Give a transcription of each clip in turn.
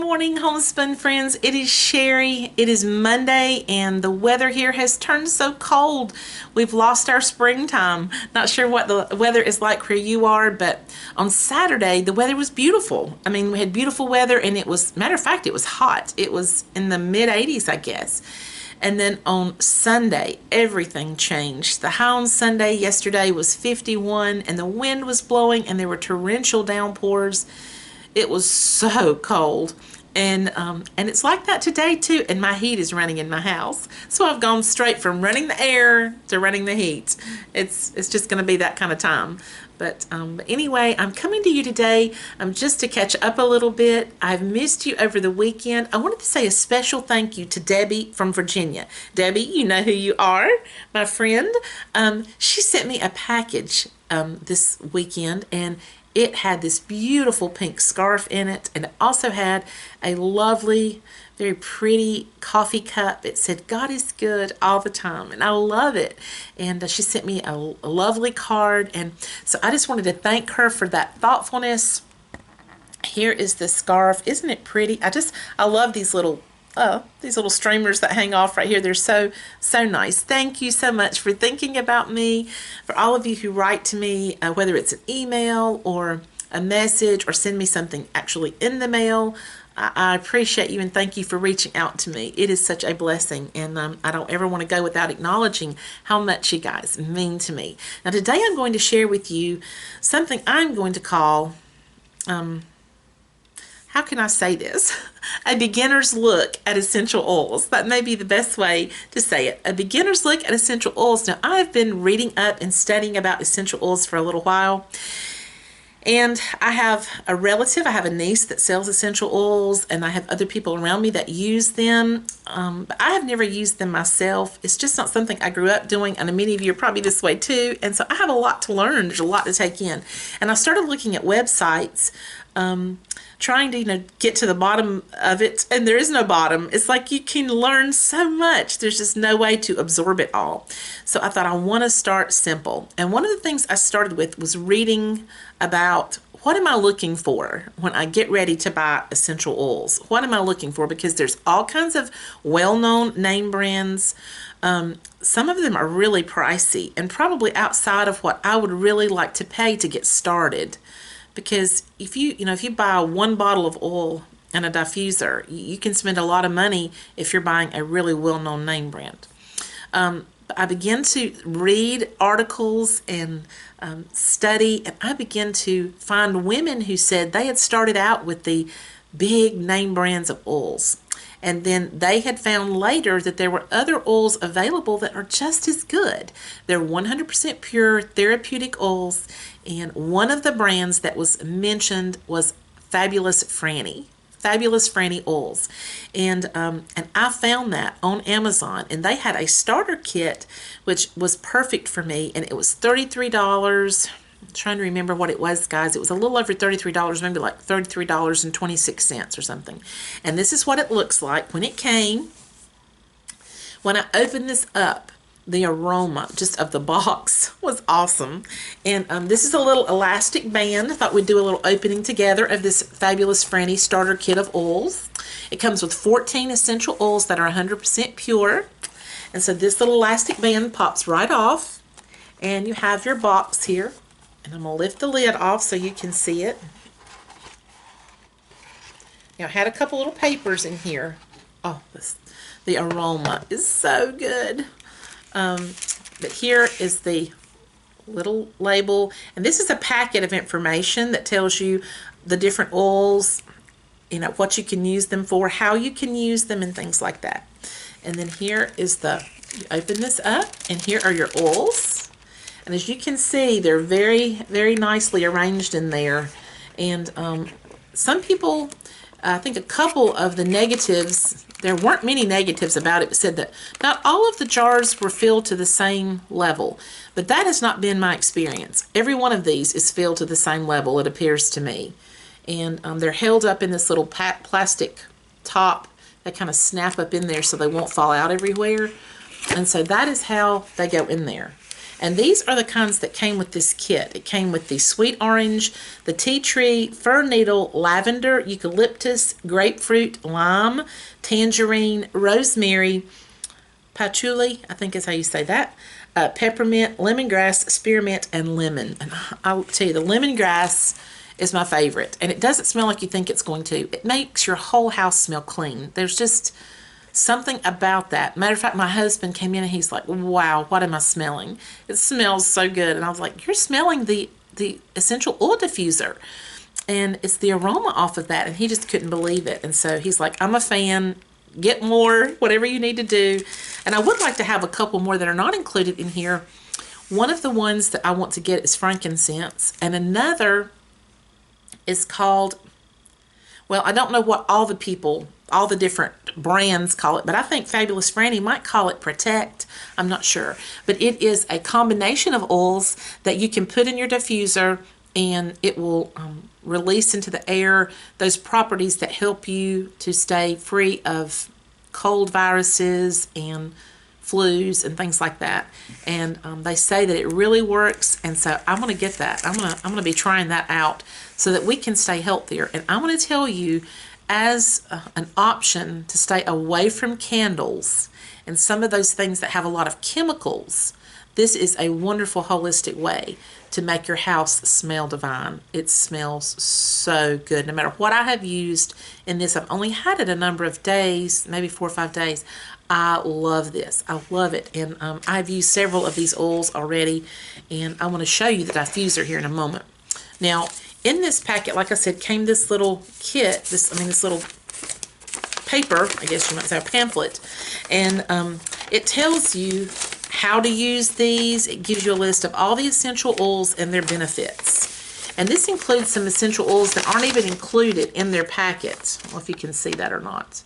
morning, homespun friends. It is Sherry. It is Monday, and the weather here has turned so cold. We've lost our springtime. Not sure what the weather is like where you are, but on Saturday, the weather was beautiful. I mean, we had beautiful weather, and it was, matter of fact, it was hot. It was in the mid-80s, I guess. And then on Sunday, everything changed. The high on Sunday yesterday was 51, and the wind was blowing, and there were torrential downpours. It was so cold, and it's like that today too, and my heat is running in my house. So I've gone straight from running the air to running the heat. It's just going to be that kind of time. But anyway, I'm coming to you today just to catch up a little bit. I've missed you over the weekend. I wanted to say a special thank you to Debbie from Virginia. Debbie, you know who you are, my friend. She sent me a package this weekend, and it had this beautiful pink scarf in it, and it also had a lovely, very pretty coffee cup. It said, "God is good all the time," and I love it. And she sent me a lovely card, and so I just wanted to thank her for that thoughtfulness. Here is the scarf. Isn't it pretty? I love these little streamers that hang off right here. They're so nice. Thank you so much for thinking about me. For all of you who write to me, whether it's an email or a message or send me something actually in the mail, I appreciate you, and thank you for reaching out to me. It is such a blessing, and I don't ever want to go without acknowledging how much you guys mean to me. Now today I'm going to share with you something I'm going to call how can I say this? A beginner's look at essential oils. That may be the best way to say it. A beginner's look at essential oils. Now, I've been reading up and studying about essential oils for a little while. And I have a relative, I have a niece that sells essential oils, and I have other people around me that use them. But I have never used them myself. It's just not something I grew up doing, and many of you are probably this way too. And so I have a lot to learn. There's a lot to take in. And I started looking at websites, trying to get to the bottom of it, and there is no bottom. It's like you can learn so much. There's just no way to absorb it all. So I thought I want to start simple. And one of the things I started with was reading about what am I looking for when I get ready to buy essential oils. What am I looking for? Because there's all kinds of well-known name brands. Some of them are really pricey and probably outside of what I would really like to pay to get started. Because if you buy one bottle of oil and a diffuser, you can spend a lot of money if you're buying a really well-known name brand. I began to read articles and study, and I began to find women who said they had started out with the big name brands of oils. And then they had found later that there were other oils available that are just as good. They're 100% pure therapeutic oils, and one of the brands that was mentioned was Fabulous Frannie. Fabulous Frannie oils. And I found that on Amazon, and they had a starter kit which was perfect for me, and it was $33. I'm trying to remember what it was, guys. It was a little over $33, maybe like $33.26 or something. And this is what it looks like when it came. When I opened this up, the aroma just of the box was awesome. And this is a little elastic band. I thought we'd do a little opening together of this Fabulous Frannie starter kit of oils. It comes with 14 essential oils that are 100% pure. And so this little elastic band pops right off. And you have your box here. And I'm going to lift the lid off so you can see it. Now, I had a couple little papers in here. Oh, the aroma is so good. But here is the little label. And this is a packet of information that tells you the different oils, what you can use them for, how you can use them, and things like that. And then here is you open this up, and here are your oils. And as you can see, they're very, very nicely arranged in there. And some people, I think a couple of the negatives, there weren't many negatives about it, but said that not all of the jars were filled to the same level. But that has not been my experience. Every one of these is filled to the same level, it appears to me. And they're held up in this little plastic top. They kind of snap up in there so they won't fall out everywhere. And so that is how they go in there. And these are the kinds that came with this kit. It came with the sweet orange, the tea tree, fir needle, lavender, eucalyptus, grapefruit, lime, tangerine, rosemary, patchouli, I think is how you say that, peppermint, lemongrass, spearmint, and lemon. And I'll tell you, the lemongrass is my favorite. And it doesn't smell like you think it's going to. It makes your whole house smell clean. There's just something about that. Matter of fact, my husband came in and he's like, wow, what am I smelling? It smells so good. And I was like, you're smelling the essential oil diffuser. And it's the aroma off of that. And he just couldn't believe it. And so he's like, I'm a fan. Get more, whatever you need to do. And I would like to have a couple more that are not included in here. One of the ones that I want to get is frankincense. And another is called, well, I don't know what all the different brands call it, but I think Fabulous Frannie might call it Protect. I'm not sure. But it is a combination of oils that you can put in your diffuser, and it will release into the air those properties that help you to stay free of cold viruses and flus and things like that. And they say that it really works, and so I'm going to get that. I'm going to be trying that out so that we can stay healthier. And I'm going to tell you, as an option to stay away from candles and some of those things that have a lot of chemicals, this is a wonderful holistic way to make your house smell divine. It smells so good. No matter what I have used in this, I've only had it a number of days, maybe 4 or 5 days. I love this. I love it. And I've used several of these oils already, and I want to show you the diffuser here in a moment. Now, in this packet, like I said, came this little kit, this little paper, I guess you might say, a pamphlet, and it tells you how to use these. It gives you a list of all the essential oils and their benefits. And this includes some essential oils that aren't even included in their packet. I don't know if you can see that or not.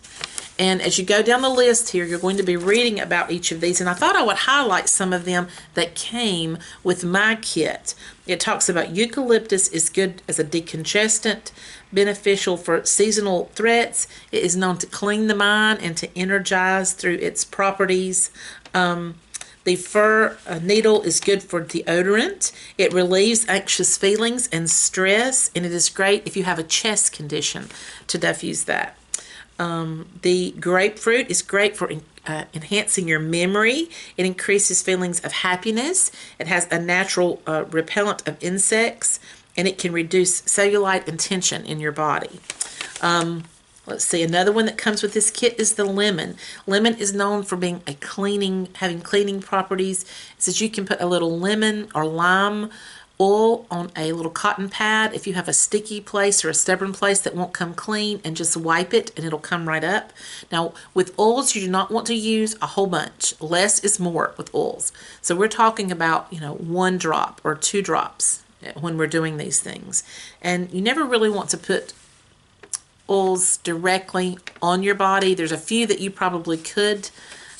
And as you go down the list here, you're going to be reading about each of these. And I thought I would highlight some of them that came with my kit. It talks about eucalyptus is good as a decongestant, beneficial for seasonal threats. It is known to clean the mind and to energize through its properties. The fir needle is good for deodorant. It relieves anxious feelings and stress, and it is great if you have a chest condition to diffuse that. The grapefruit is great for enhancing your memory. It increases feelings of happiness. It has a natural repellent of insects, and it can reduce cellulite and tension in your body. Let's see, another one that comes with this kit is the lemon. Lemon is known for being having cleaning properties. It says you can put a little lemon or lime oil on a little cotton pad if you have a sticky place or a stubborn place that won't come clean, and just wipe it and it'll come right up. Now, with oils, you do not want to use a whole bunch. Less is more with oils. So we're talking about, 1 drop or 2 drops when we're doing these things. And you never really want to put oils directly on your body. There's a few that you probably could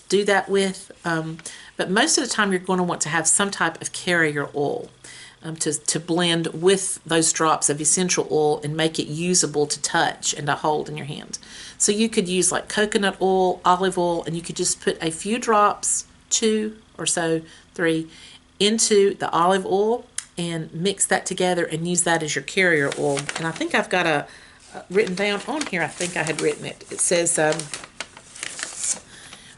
do that with, but most of the time you're going to want to have some type of carrier oil to blend with those drops of essential oil and make it usable to touch and to hold in your hand. So you could use like coconut oil, olive oil, and you could just put a few drops, 2 or so, 3, into the olive oil and mix that together and use that as your carrier oil. And I think I've got written down on here, I think I had written it. It says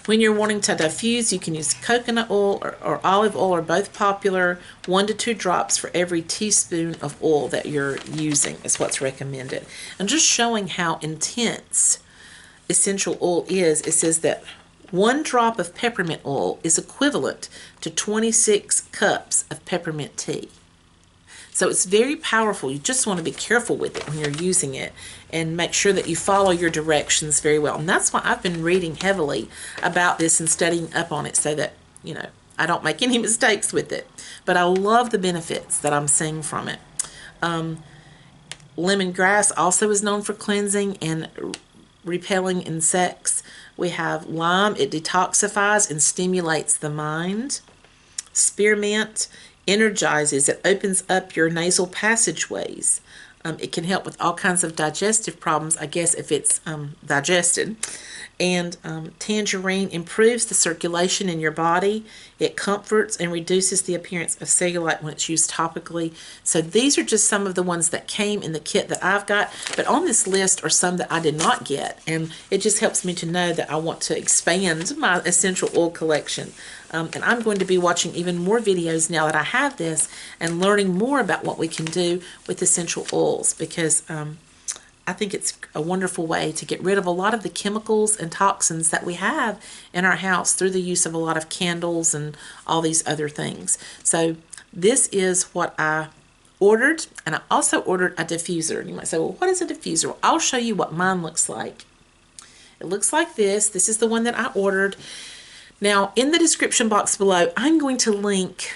when you're wanting to diffuse, you can use coconut oil or olive oil, are both popular. 1 to 2 drops for every teaspoon of oil that you're using is what's recommended. And just showing how intense essential oil is, it says that 1 drop of peppermint oil is equivalent to 26 cups of peppermint tea. So it's very powerful. You just want to be careful with it when you're using it and make sure that you follow your directions very well. And that's why I've been reading heavily about this and studying up on it so that, I don't make any mistakes with it. But I love the benefits that I'm seeing from it. Lemongrass also is known for cleansing and repelling insects. We have lime. It detoxifies and stimulates the mind. Spearmint energizes. It opens up your nasal passageways. It can help with all kinds of digestive problems, I guess, if it's digested. And tangerine improves the circulation in your body. It comforts and reduces the appearance of cellulite when it's used topically. So these are just some of the ones that came in the kit that I've got. But on this list are some that I did not get. And it just helps me to know that I want to expand my essential oil collection. And I'm going to be watching even more videos now that I have this and learning more about what we can do with essential oils, because I think it's a wonderful way to get rid of a lot of the chemicals and toxins that we have in our house through the use of a lot of candles and all these other things. So this is what I ordered, and I also ordered a diffuser. And you might say, well, what is a diffuser? Well, I'll show you what mine looks like. It looks like this. This is the one that I ordered. Now, in the description box below, I'm going to link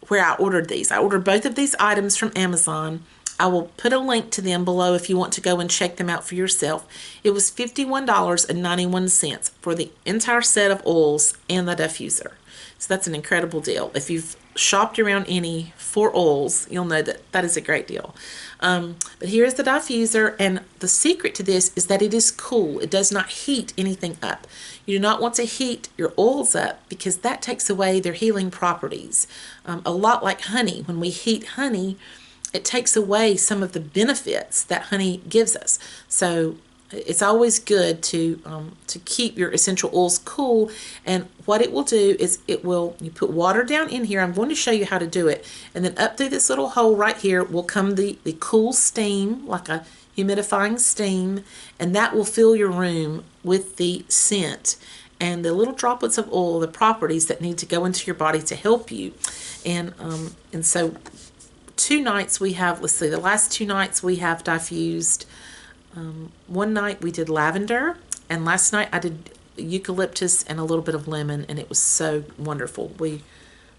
where I ordered these. I ordered both of these items from Amazon. I will put a link to them below if you want to go and check them out for yourself. It was $51.91 for the entire set of oils and the diffuser. So that's an incredible deal. If you've shopped around any for oils, you'll know that that is a great deal. But here is the diffuser, and the secret to this is that it is cool. It does not heat anything up. You do not want to heat your oils up because that takes away their healing properties. A lot like honey. When we heat honey, it takes away some of the benefits that honey gives us. So it's always good to keep your essential oils cool. And what it will do is you put water down in here. I'm going to show you how to do it. And then up through this little hole right here will come the cool steam, like a humidifying steam, and that will fill your room with the scent and the little droplets of oil, the properties that need to go into your body to help you. And so 2 nights we have, let's see, the last 2 nights we have diffused. One night we did lavender, and last night I did eucalyptus and a little bit of lemon, and it was so wonderful. We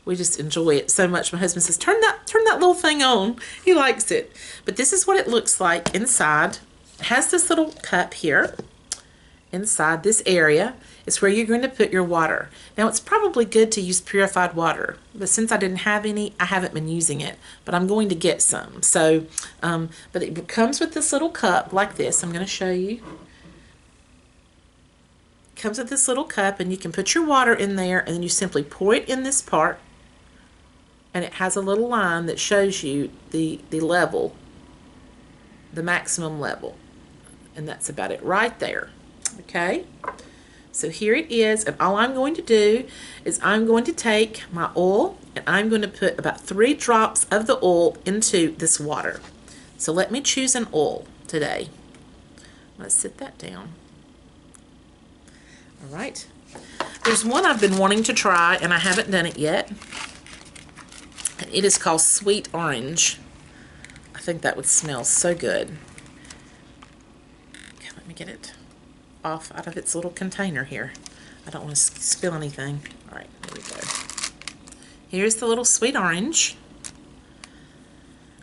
just enjoy it so much. My husband says, turn that little thing on. He likes it. But this is what it looks like inside. It has this little cup here. Inside this area is where you're going to put your water. Now, it's probably good to use purified water, but since I didn't have any, I haven't been using it, but I'm going to get some. So, but it comes with this little cup like this. I'm going to show you. It comes with this little cup, and you can put your water in there, and then you simply pour it in this part, and it has a little line that shows you the level, the maximum level, and that's about it right there. Okay, so here it is, and all I'm going to do is I'm going to take my oil and I'm going to put about 3 drops of the oil into this water. So let me choose an oil today. Let's sit that down. All right, there's one I've been wanting to try and I haven't done it yet, and it is called Sweet Orange. I think that would smell so good. Okay, let me get it off out of its little container here. I don't want to spill anything. All right, here we go. Here's the little Sweet Orange.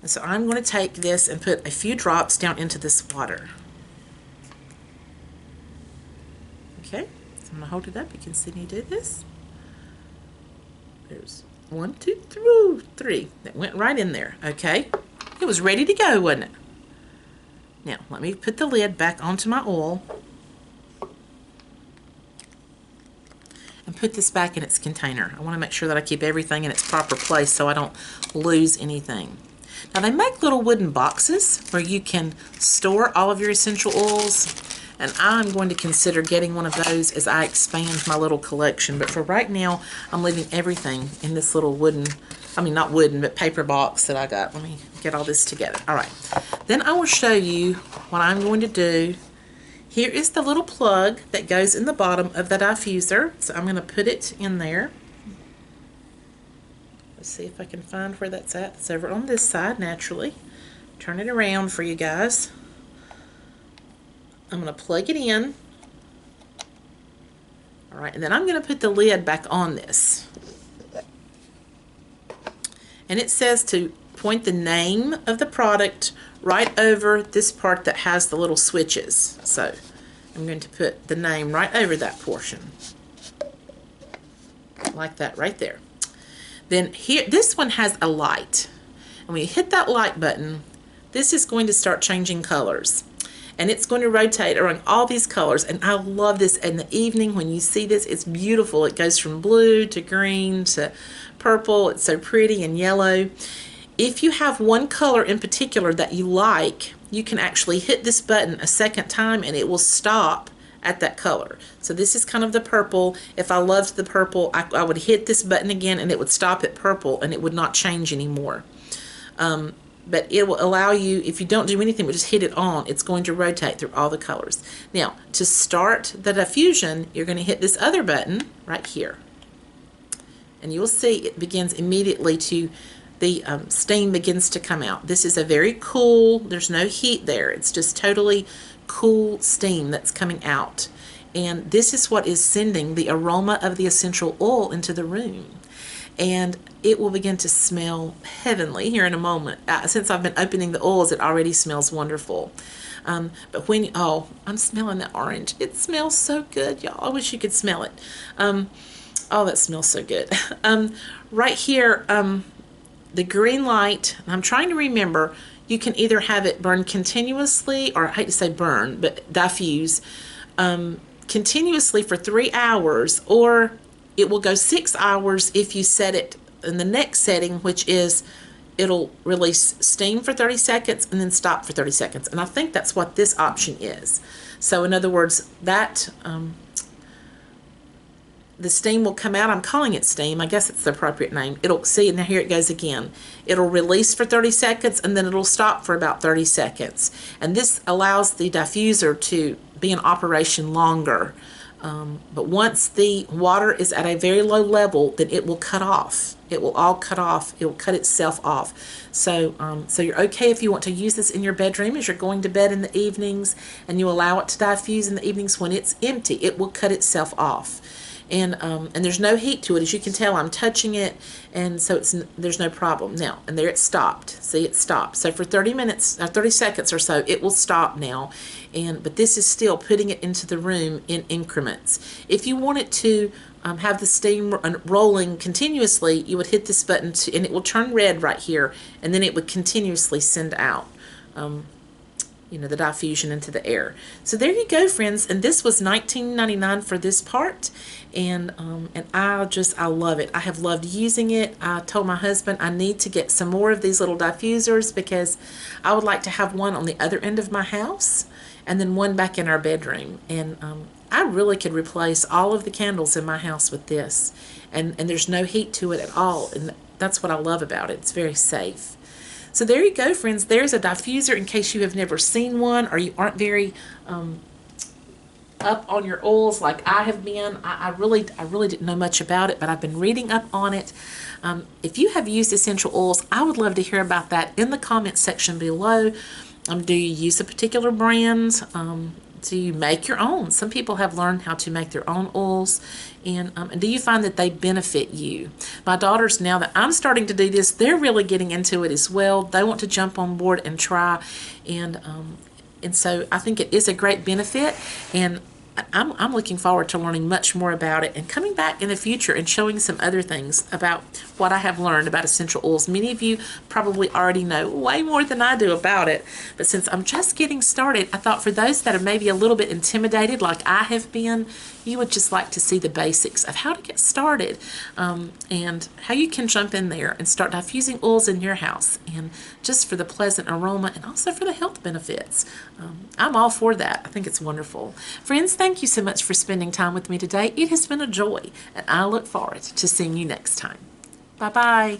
And so I'm going to take this and put a few drops down into this water. Okay, so I'm going to hold it up. You can see me do this. There's 1, 2, 3. That went right in there. Okay, it was ready to go, wasn't it? Now, let me put the lid back onto my oil and put this back in its container. I want to make sure that I keep everything in its proper place so I don't lose anything. Now, they make little wooden boxes where you can store all of your essential oils, and I'm going to consider getting one of those as I expand my little collection. But for right now, I'm leaving everything in this little wooden, I mean not wooden, but paper box that I got. Let me get all this together. All right, then I will show you what I'm going to do. Here is the little plug that goes in the bottom of the diffuser. So I'm going to put it in there. Let's see if I can find where that's at. It's over on this side, naturally. Turn it around for you guys. I'm going to plug it in. All right, and then I'm going to put the lid back on this. And it says to point the name of the product right over this part that has the little switches. So I'm going to put the name right over that portion. Like that right there. Then here, this one has a light. And when you hit that light button, this is going to start changing colors. And it's going to rotate around all these colors. And I love this in the evening when you see this. It's beautiful. It goes from blue to green to purple. It's so pretty, and yellow. If you have one color in particular that you like, you can actually hit this button a second time and it will stop at that color. So this is kind of the purple. If I loved the purple, I would hit this button again and it would stop at purple and it would not change anymore. But it will allow you, if you don't do anything but just hit it on, it's going to rotate through all the colors. Now, to start the diffusion, you're going to hit this other button right here. And you'll see it begins immediately to, the steam begins to come out. This is a very cool, there's no heat there. It's just totally cool steam that's coming out. And this is what is sending the aroma of the essential oil into the room. And it will begin to smell heavenly here in a moment. Since I've been opening the oils, it already smells wonderful. But when, oh, I'm smelling that orange. It smells so good, y'all. I wish you could smell it. Oh, that smells so good. Right here, the green light, I'm trying to remember, you can either have it burn continuously, or I hate to say burn, but diffuse, continuously for 3 hours, or it will go 6 hours if you set it in the next setting, which is it'll release steam for 30 seconds and then stop for 30 seconds. And I think that's what this option is. So in other words, that the steam will come out. I'm calling it steam. I guess it's the appropriate name. It'll see, and here it goes again. It'll release for 30 seconds and then it'll stop for about 30 seconds. And this allows the diffuser to be in operation longer. But once the water is at a very low level, then it will cut off. It will all cut off. It will cut itself off. So, so you're okay if you want to use this in your bedroom as you're going to bed in the evenings, and you allow it to diffuse in the evenings when it's empty. It will cut itself off. And there's no heat to it. As you can tell, I'm touching it, and so there's no problem. Now, and there it stopped. See, it stopped. So for 30 minutes, 30 seconds or so, it will stop now. But this is still putting it into the room in increments. If you want it to have the steam rolling continuously, you would hit this button, and it will turn red right here, and then it would continuously send out you know, the diffusion into the air. So there you go, friends. And this was $19.99 for this part. And I love it. I have loved using it. I told my husband I need to get some more of these little diffusers because I would like to have one on the other end of my house and then one back in our bedroom. And I really could replace all of the candles in my house with this. And there's no heat to it at all. And that's what I love about it. It's very safe. So there you go, friends. There's a diffuser in case you have never seen one or you aren't very up on your oils like I have been. I really didn't know much about it, but I've been reading up on it. If you have used essential oils, I would love to hear about that in the comment section below. Do you use a particular brand? Do you make your own? Some people have learned how to make their own oils. And do you find that they benefit you? My daughters, now that I'm starting to do this, they're really getting into it as well. They want to jump on board and try. And so I think it is a great benefit. And I'm looking forward to learning much more about it and coming back in the future and showing some other things about what I have learned about essential oils. Many of you probably already know way more than I do about it, but since I'm just getting started, I thought for those that are maybe a little bit intimidated like I have been, you would just like to see the basics of how to get started and how you can jump in there and start diffusing oils in your house, and just for the pleasant aroma and also for the health benefits. I'm all for that. I think it's wonderful. Friends, thank you so much for spending time with me today. It has been a joy, and I look forward to seeing you next time. Bye-bye.